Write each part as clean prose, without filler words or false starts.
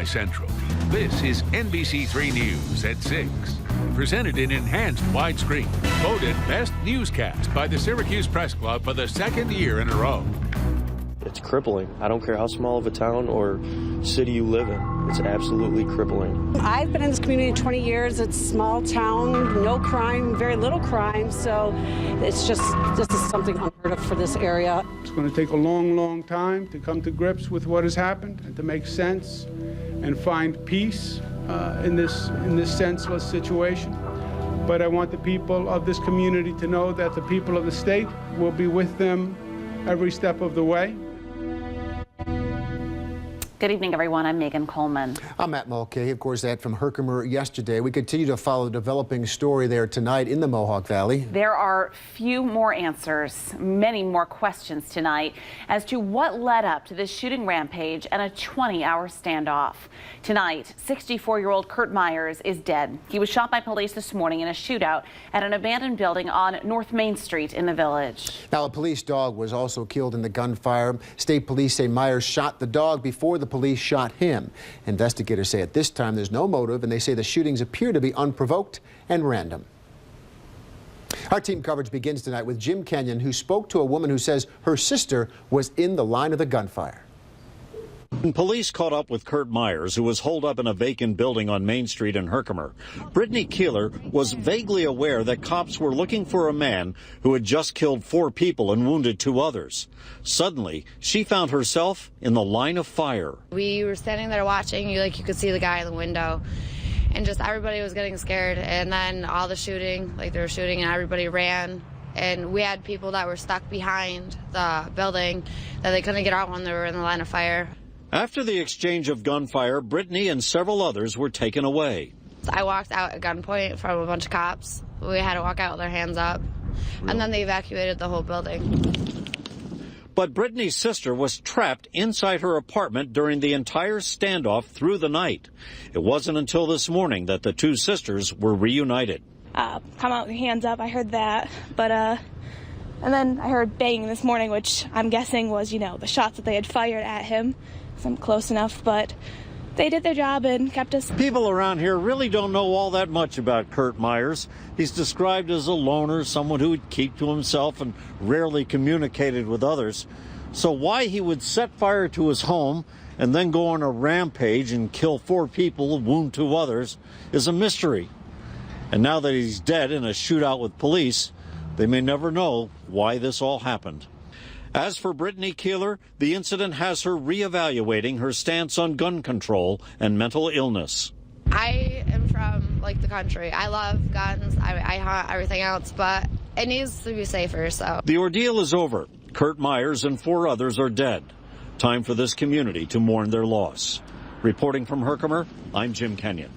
by Central. This is NBC3 News at 6. Presented in enhanced widescreen. Voted Best Newscast by the Syracuse Press Club for the second year in a row. It's crippling. I don't care how small of a town or city you live in. It's absolutely crippling. I've been in this community 20 years. It's a small town, no crime, very little crime. So it's just this is something unheard of for this area. It's going to take a long, long time to come to grips with what has happened and to make sense and find peace in this senseless situation. But I want the people of this community to know that the people of the state will be with them every step of the way. Good evening, everyone. I'm Megan Coleman. I'm Matt Mulcahy. Of course, that from Herkimer yesterday. We continue to follow the developing story there tonight in the Mohawk Valley. There are few more answers, many more questions tonight as to what led up to this shooting rampage and a 20-hour standoff. Tonight, 64-year-old Kurt Myers is dead. He was shot by police this morning in a shootout at an abandoned building on North Main Street in the village. Now, a police dog was also killed in the gunfire. State police say Myers shot the dog before the police shot him. Investigators say at this time there's no motive, and they say the shootings appear to be unprovoked and random. Our team coverage begins tonight with Jim Kenyon, who spoke to a woman who says her sister was in the line of the gunfire. Police caught up with Kurt Myers, who was holed up in a vacant building on Main Street in Herkimer. Brittany Keeler was vaguely aware that cops were looking for a man who had just killed 4 people and wounded 2 others. Suddenly, she found herself in the line of fire. We were standing there watching. You could see the guy in the window, and just everybody was getting scared. And then all the shooting, they were shooting, and everybody ran. And we had people that were stuck behind the building that they couldn't get out when they were in the line of fire. After the exchange of gunfire, Brittany and several others were taken away. I walked out at gunpoint from a bunch of cops. We had to walk out with our hands up, and then they evacuated the whole building. But Brittany's sister was trapped inside her apartment during the entire standoff through the night. It wasn't until this morning that the 2 sisters were reunited. Come out with your hands up, I heard that, but and then I heard banging this morning, which I'm guessing was, the shots that they had fired at him. I'm close enough, but they did their job and kept us. People around here really don't know all that much about Kurt Myers. He's described as a loner, someone who would keep to himself and rarely communicated with others. So why he would set fire to his home and then go on a rampage and kill 4 people and wound 2 others is a mystery. And now that he's dead in a shootout with police, they may never know why this all happened. As for Brittany Keeler, the incident has her reevaluating her stance on gun control and mental illness. I am from the country. I love guns. I hunt everything else, but it needs to be safer. So the ordeal is over. Kurt Myers and 4 others are dead. Time for this community to mourn their loss. Reporting from Herkimer, I'm Jim Kenyon.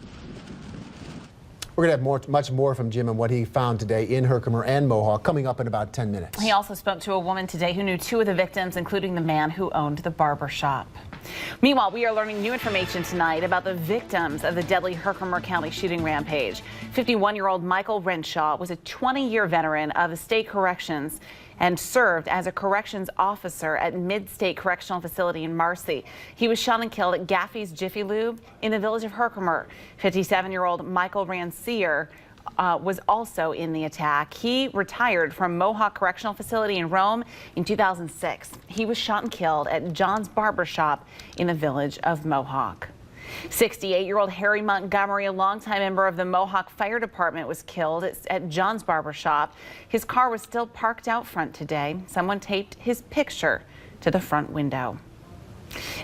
We're going to have much more from Jim and what he found today in Herkimer and Mohawk coming up in about 10 minutes. He also spoke to a woman today who knew 2 of the victims, including the man who owned the barber shop. Meanwhile, we are learning new information tonight about the victims of the deadly Herkimer County shooting rampage. 51-year-old Michael Renshaw was a 20-year veteran of the state corrections and served as a corrections officer at Mid-State Correctional Facility in Marcy. He was shot and killed at Gaffey's Jiffy Lube in the village of Herkimer. 57-year-old Michael Rancier was also in the attack. He retired from Mohawk Correctional Facility in Rome in 2006. He was shot and killed at John's Barber Shop in the village of Mohawk. 68-year-old Harry Montgomery, a longtime member of the Mohawk Fire Department, was killed at John's Barber Shop. His car was still parked out front today. Someone taped his picture to the front window.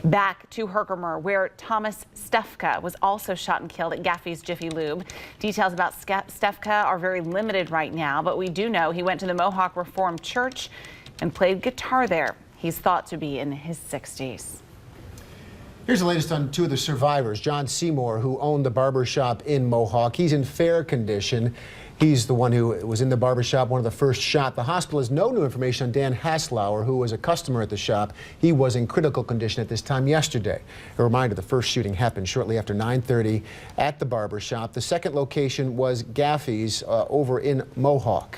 Back to Herkimer, where Thomas Stefka was also shot and killed at Gaffey's Jiffy Lube. Details about Stefka are very limited right now, but we do know he went to the Mohawk Reformed Church and played guitar there. He's thought to be in his 60s. Here's the latest on 2 of the survivors. John Seymour, who owned the barber shop in Mohawk. He's in fair condition. He's the one who was in the barber shop, one of the first shot. The hospital has no new information on Dan Haslauer, who was a customer at the shop. He was in critical condition at this time yesterday. A reminder, the first shooting happened shortly after 9:30 at the barber shop. The second location was Gaffey's over in Mohawk.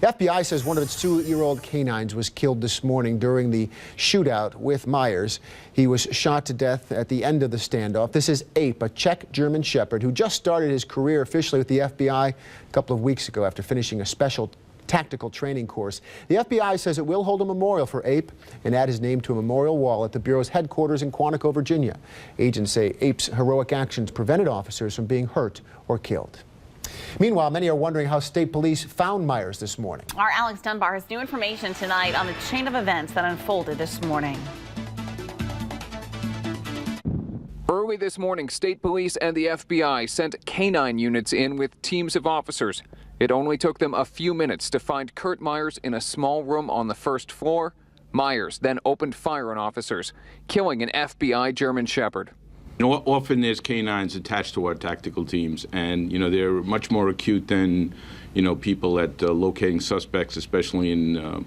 The FBI says one of its 2-year-old canines was killed this morning during the shootout with Myers. He was shot to death at the end of the standoff. This is Ape, a Czech German Shepherd who just started his career officially with the FBI a couple of weeks ago after finishing a special tactical training course. The FBI says it will hold a memorial for Ape and add his name to a memorial wall at the Bureau's headquarters in Quantico, Virginia. Agents say Ape's heroic actions prevented officers from being hurt or killed. Meanwhile, many are wondering how state police found Myers this morning. Our Alex Dunbar has new information tonight on the chain of events that unfolded this morning. Early this morning, state police and the FBI sent canine units in with teams of officers. It only took them a few minutes to find Kurt Myers in a small room on the first floor. Myers then opened fire on officers, killing an FBI German Shepherd. You know, often there's canines attached to our tactical teams, and, you know, they're much more acute than, you know, people at locating suspects, especially in,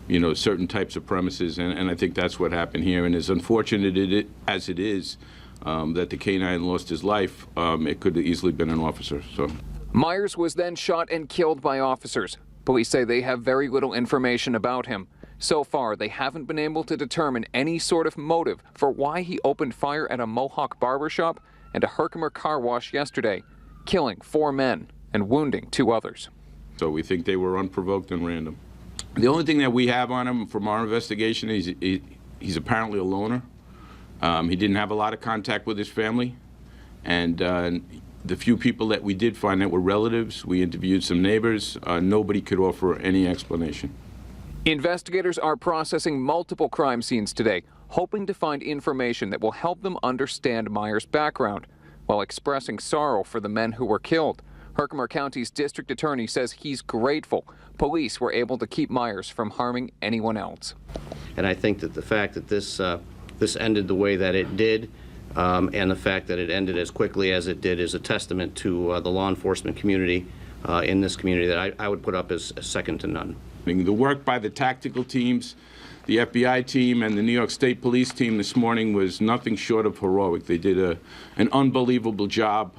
you know, certain types of premises, and I think that's what happened here. And as unfortunate as it is that the canine lost his life, it could have easily been an officer. So. Myers was then shot and killed by officers. Police say they have very little information about him. So far, they haven't been able to determine any sort of motive for why he opened fire at a Mohawk barbershop and a Herkimer car wash yesterday, killing 4 men and wounding 2 others. So we think they were unprovoked and random. The only thing that we have on him from our investigation is he's apparently a loner. He didn't have a lot of contact with his family, and the few people that we did find that were relatives, we interviewed some neighbors, nobody could offer any explanation. Investigators are processing multiple crime scenes today, hoping to find information that will help them understand Myers' background, while expressing sorrow for the men who were killed. Herkimer County's district attorney says he's grateful police were able to keep Myers from harming anyone else. And I think that the fact that this ended the way that it did, and the fact that it ended as quickly as it did, is a testament to the law enforcement community in this community that I would put up as second to none. The work by the tactical teams, the FBI team, and the New York State Police team this morning was nothing short of heroic. They did an unbelievable job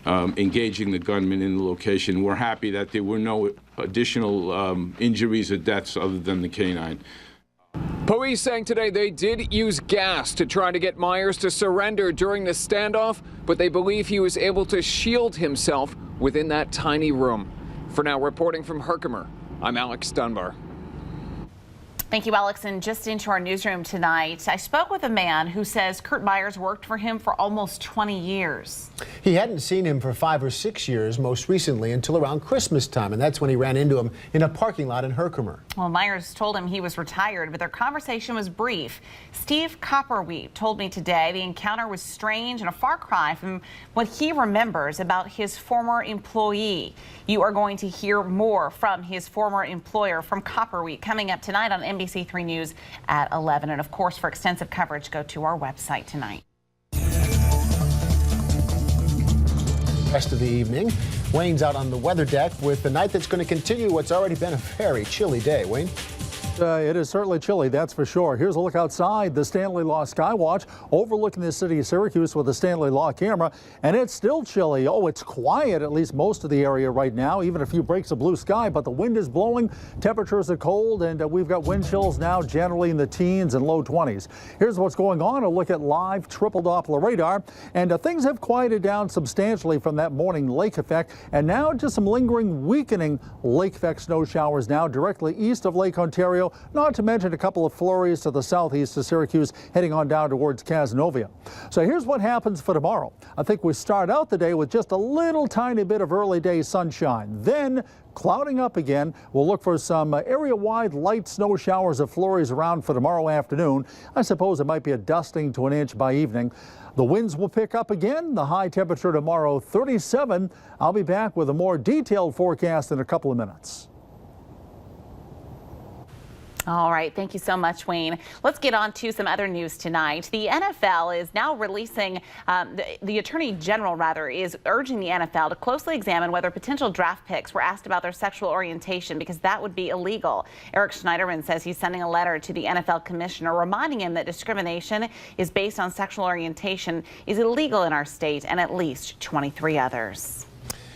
engaging the gunman in the location. We're happy that there were no additional injuries or deaths other than the canine. Police saying today they did use gas to try to get Myers to surrender during the standoff, but they believe he was able to shield himself within that tiny room. For now, reporting from Herkimer, I'm Alex Dunbar. Thank you, Alex. And just into our newsroom tonight, I spoke with a man who says Kurt Myers worked for him for almost 20 years. He hadn't seen him for 5 or 6 years, most recently until around Christmas time, and that's when he ran into him in a parking lot in Herkimer. Well, Myers told him he was retired, but their conversation was brief. Steve Copperwheat told me today the encounter was strange and a far cry from what he remembers about his former employee. You are going to hear more from his former employer, from Copperwheat, coming up tonight on NBC3 News at 11. And of course, for extensive coverage, go to our website tonight. Rest of the evening, Wayne's out on the weather deck with the night that's going to continue what's already been a very chilly day. Wayne? It is certainly chilly, that's for sure. Here's a look outside the Stanley Law Skywatch overlooking the city of Syracuse with the Stanley Law camera, and it's still chilly. Oh, it's quiet, at least most of the area right now, even a few breaks of blue sky, but the wind is blowing, temperatures are cold, and we've got wind chills now generally in the teens and low 20s. Here's what's going on. A look at live triple Doppler radar, and things have quieted down substantially from that morning lake effect, and now just some lingering, weakening lake effect snow showers now directly east of Lake Ontario, not to mention a couple of flurries to the southeast of Syracuse heading on down towards Cazenovia. So here's what happens for tomorrow. I think we start out the day with just a little tiny bit of early day sunshine. Then clouding up again. We'll look for some area-wide light snow showers or flurries around for tomorrow afternoon. I suppose it might be a dusting to an inch by evening. The winds will pick up again. The high temperature tomorrow, 37. I'll be back with a more detailed forecast in a couple of minutes. All right. Thank you so much, Wayne. Let's get on to some other news tonight. The NFL is now releasing, the Attorney General, rather, is urging the NFL to closely examine whether potential draft picks were asked about their sexual orientation, because that would be illegal. Eric Schneiderman says he's sending a letter to the NFL commissioner reminding him that discrimination is based on sexual orientation is illegal in our state and at least 23 others.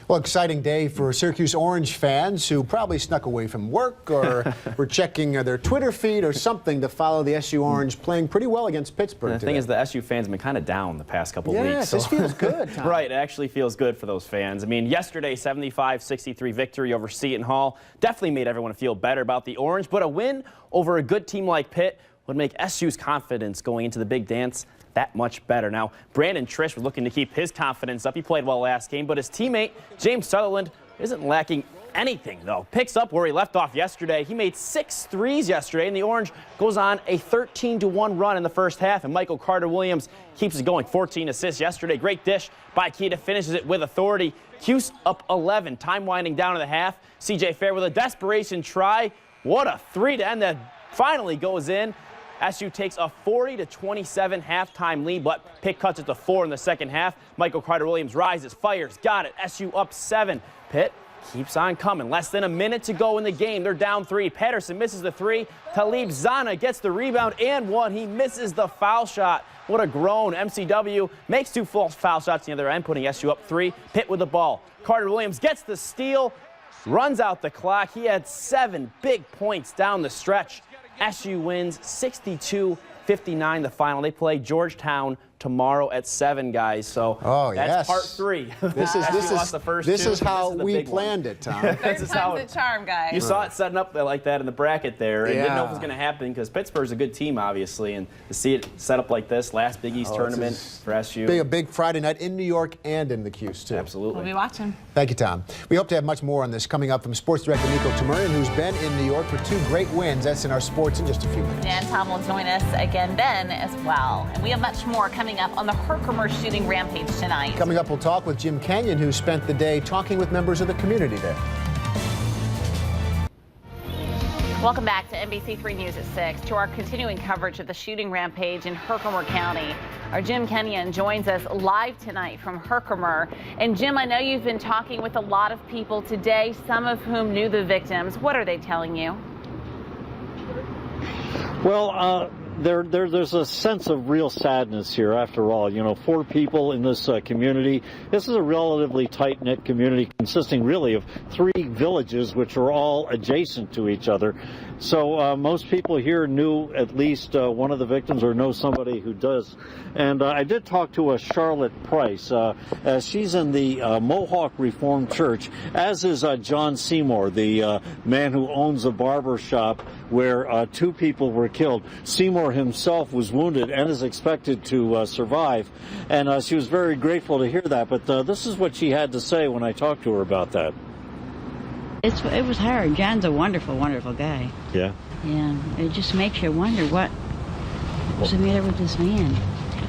Well, exciting day for Syracuse Orange fans who probably snuck away from work or were checking their Twitter feed or something to follow the SU Orange playing pretty well against Pittsburgh today. The thing is, the SU fans have been kind of down the past couple of weeks. Yes, this feels good, Tom. Right, it actually feels good for those fans. I mean, yesterday, 75-63 victory over Seton Hall definitely made everyone feel better about the Orange, but a win over a good team like Pitt would make SU's confidence going into the big dance that much better. Now, Brandon Trish was looking to keep his confidence up. He played well last game, but his teammate, James Sutherland, isn't lacking anything, though. Picks up where he left off yesterday. He made 6 threes yesterday, and the Orange goes on a 13-1 run in the first half, and Michael Carter-Williams keeps it going. 14 assists yesterday. Great dish by Keita, finishes it with authority. Cuse up 11, time winding down to the half. C.J. Fair with a desperation try. What a three to end that finally goes in. SU takes a 40-27 halftime lead, but Pitt cuts it to 4 in the second half. Michael Carter-Williams rises, fires, got it. SU up 7. Pitt keeps on coming. Less than a minute to go in the game. They're down 3. Patterson misses the 3. Talib Zana gets the rebound and 1. He misses the foul shot. What a groan. MCW makes 2 full foul shots on the other end, putting SU up 3. Pitt with the ball. Carter-Williams gets the steal, runs out the clock. He had 7 big points down the stretch. SU wins 62-59 the final. They play Georgetown tomorrow at 7, guys. So that's part 3. This is how we planned it, Tom. Third time's the charm, guys. You saw it setting up like that in the bracket there, and didn't know if it was going to happen because Pittsburgh's a good team, obviously, and to see it set up like this, last Big East tournament for SU. A big Friday night in New York and in the Cuse, too. Absolutely. We'll be watching. Thank you, Tom. We hope to have much more on this coming up from Sports Director Nico Tamurian, who's been in New York for 2 great wins. That's in our sports in just a few minutes. And Tom will join us again then as well. And we have much more coming up on the Herkimer shooting rampage tonight. Coming up, we'll talk with Jim Kenyon, who spent the day talking with members of the community there. Welcome back to NBC3 News at 6. To our continuing coverage of the shooting rampage in Herkimer County. Our Jim Kenyon joins us live tonight from Herkimer. And Jim, I know you've been talking with a lot of people today, some of whom knew the victims. What are they telling you? Well, there's a sense of real sadness here, after all. You know, 4 people in this community. This is a relatively tight-knit community consisting really of 3 villages which are all adjacent to each other. So most people here knew at least one of the victims or know somebody who does. And I did talk to Charlotte Price. She's in the Mohawk Reformed Church, as is John Seymour, the man who owns a barber shop where 2 people were killed. Seymour himself was wounded and is expected to survive. And she was very grateful to hear that. But this is what she had to say when I talked to her about that. It was hard. John's a wonderful, wonderful guy. Yeah. Yeah. It just makes you wonder what's the matter with this man.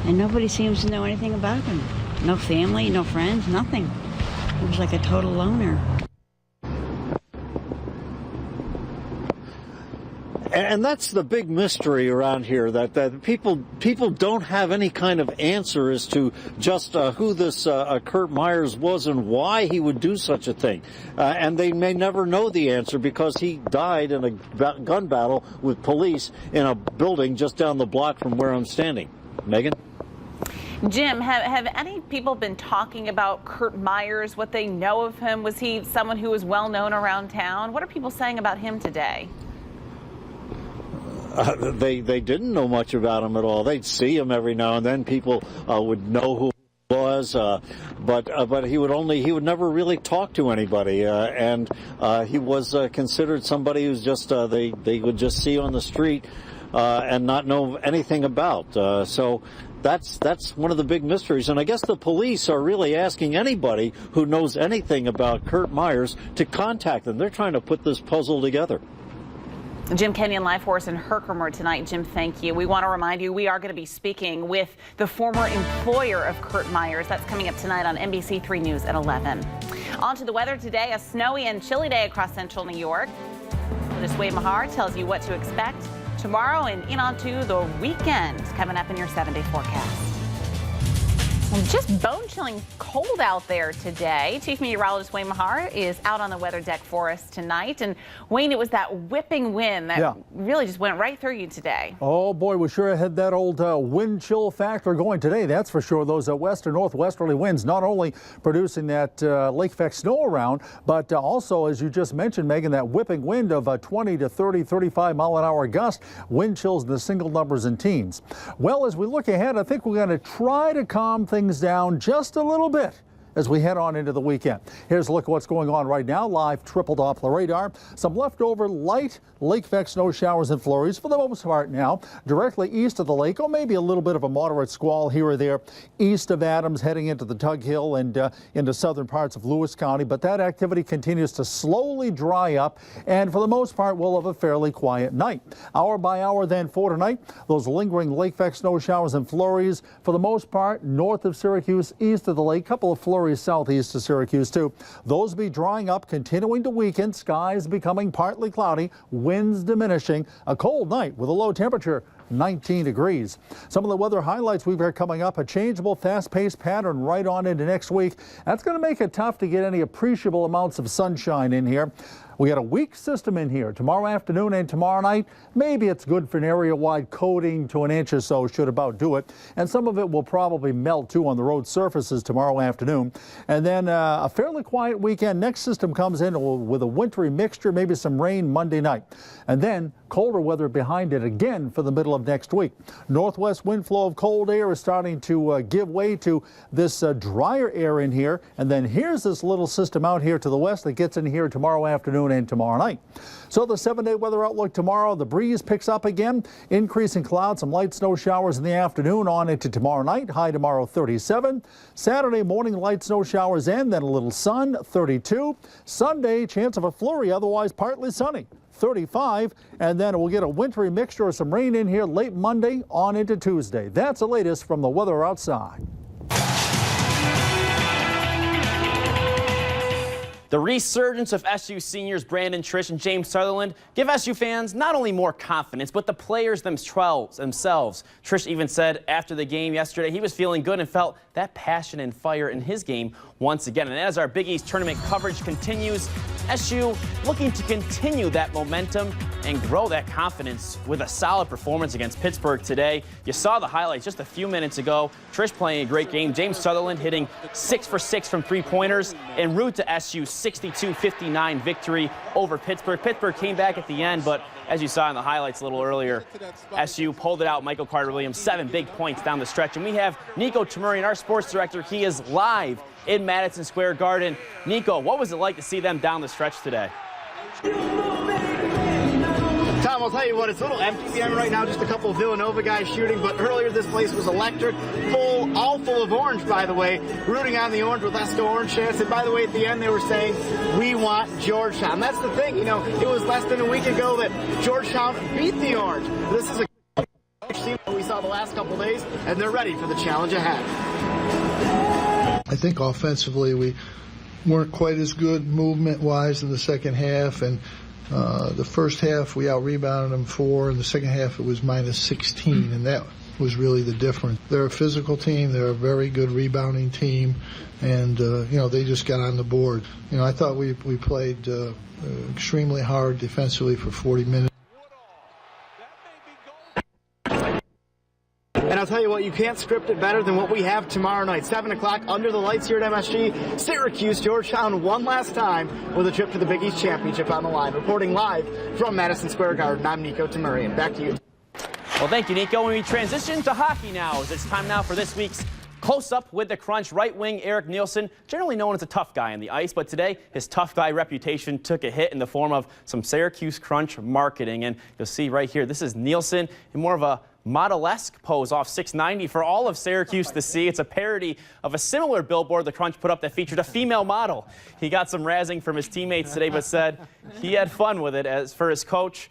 And nobody seems to know anything about him. No family, no friends, nothing. He was like a total loner. And that's the big mystery around here, that people don't have any kind of answer as to just who this Kurt Myers was and why he would do such a thing. And they may never know the answer because he died in a gun battle with police in a building just down the block from where I'm standing. Megan? Jim, have any people been talking about Kurt Myers, what they know of him? Was he someone who was well known around town? What are people saying about him today? They didn't know much about him at all. They'd see him every now and then. People would know who he was, but he would never really talk to anybody, and he was considered somebody who's just they would just see on the street and not know anything about. So that's one of the big mysteries, and I guess the police are really asking anybody who knows anything about Kurt Myers to contact them. They're trying to put this puzzle together. Jim Kenyon, live for us in Herkimer tonight. Jim, thank you. We want to remind you we are going to be speaking with the former employer of Kurt Myers. That's coming up tonight on NBC3 News at 11. On to the weather today, a snowy and chilly day across central New York. This Wade Mahar tells you what to expect tomorrow and in onto the weekend coming up in your 7-day forecast. Just bone-chilling cold out there today. Chief Meteorologist Wayne Mahar is out on the weather deck for us tonight. And Wayne, it was that whipping wind that really just went right through you today. Oh boy, we sure had that old wind chill factor going today. That's for sure. Those west or northwesterly winds not only producing that lake effect snow around, but also, as you just mentioned, Megan, that whipping wind of 20 to 30, 35 mile an hour gust, wind chills in the single numbers and teens. Well, as we look ahead, I think we're going to try to calm things down just a little bit as we head on into the weekend. Here's a look at what's going on right now. Live triple Doppler radar. Some leftover light lake effect snow showers and flurries for the most part now. Directly east of the lake, or maybe a little bit of a moderate squall here or there east of Adams, heading into the Tug Hill and into southern parts of Lewis County. But that activity continues to slowly dry up, and for the most part, we'll have a fairly quiet night. Hour by hour then for tonight, those lingering lake effect snow showers and flurries for the most part north of Syracuse, east of the lake. Couple of flurries southeast of Syracuse too. Those be drying up, continuing to weaken. Skies becoming partly cloudy, winds diminishing. A cold night with a low temperature 19 degrees. Some of the weather highlights we've got coming up: a changeable, fast-paced pattern right on into next week. That's going to make it tough to get any appreciable amounts of sunshine in here. We got a weak system in here tomorrow afternoon and tomorrow night. Maybe it's good for an area-wide coating to an inch or so, should about do it. And some of it will probably melt too on the road surfaces tomorrow afternoon. And then a fairly quiet weekend. Next system comes in with a wintry mixture, maybe some rain Monday night. And then colder weather behind it again for the middle of next week. Northwest wind flow of cold air is starting to give way to this drier air in here. And then here's this little system out here to the west that gets in here tomorrow afternoon and tomorrow night. So the 7-day weather outlook tomorrow: the breeze picks up again, increasing clouds, some light snow showers in the afternoon on into tomorrow night. High tomorrow 37. Saturday morning, light snow showers and then a little sun, 32. Sunday, chance of a flurry, otherwise partly sunny, 35. And then we'll get a wintry mixture of some rain in here late Monday on into Tuesday. That's the latest from the weather outside. The resurgence of SU seniors Brandon Trish and James Sutherland give SU fans not only more confidence, but the players themselves. Trish even said after the game yesterday he was feeling good and felt that passion and fire in his game once again. And as our Big East tournament coverage continues, SU looking to continue that momentum and grow that confidence with a solid performance against Pittsburgh today. You saw the highlights just a few minutes ago. Trish playing a great game. James Sutherland hitting 6 for 6 from three-pointers en route to SU's 62-59 victory over Pittsburgh. Pittsburgh came back at the end, but as you saw in the highlights a little earlier, SU pulled it out. Michael Carter-Williams, 7 big points down the stretch. And we have Nico Tamurian, our sports director. He is live in Madison Square Garden. Nico, what was it like to see them down the stretch today? Tom, I'll tell you what, it's a little empty behind right now, just a couple of Villanova guys shooting, but earlier this place was electric, all full of orange, by the way, rooting on the orange with Esco Orange chants. And by the way, at the end they were saying, we want Georgetown. That's the thing, you know, it was less than a week ago that Georgetown beat the orange. This is a team that we saw the last couple of days, and they're ready for the challenge ahead. I think offensively we weren't quite as good movement-wise in the second half, and the first half we out-rebounded them 4, and the second half it was minus 16, and that was really the difference. They're a physical team, they're a very good rebounding team, and you know, they just got on the board. You know, I thought we played extremely hard defensively for 40 minutes. And I'll tell you what, you can't script it better than what we have tomorrow night. 7 o'clock under the lights here at MSG. Syracuse, Georgetown one last time with a trip to the Big East Championship on the line. Reporting live from Madison Square Garden, I'm Nico Tamurian. Back to you. Well, thank you, Nico. When we transition to hockey now, it's time now for this week's Close-Up with the Crunch. Right wing Eric Nielsen, generally known as a tough guy on the ice, but today his tough guy reputation took a hit in the form of some Syracuse Crunch marketing. And you'll see right here, this is Nielsen in more of a model-esque pose off 690 for all of Syracuse to see. It's a parody of a similar billboard the Crunch put up that featured a female model. He got some razzing from his teammates today, but said he had fun with it. As for his coach,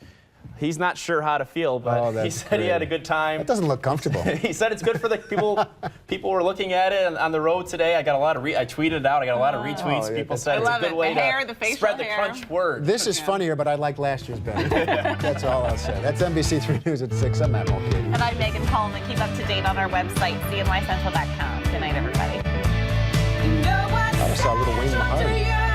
He's not sure how to feel, but he said he had a good time. That doesn't look comfortable. He said it's good for the people. People were looking at it on the road today. I got a lot of I tweeted it out. I got a lot of retweets. People said it's a good way to spread the crunch word. This is funnier, but I like last year's better. That's all I'll say. That's NBC3 News at 6. I'm Matt Mulcahy. And I'm Megan Coleman. Keep up to date on our website, cnycentral.com. Good night, everybody. I saw a little Wayne Mahoney.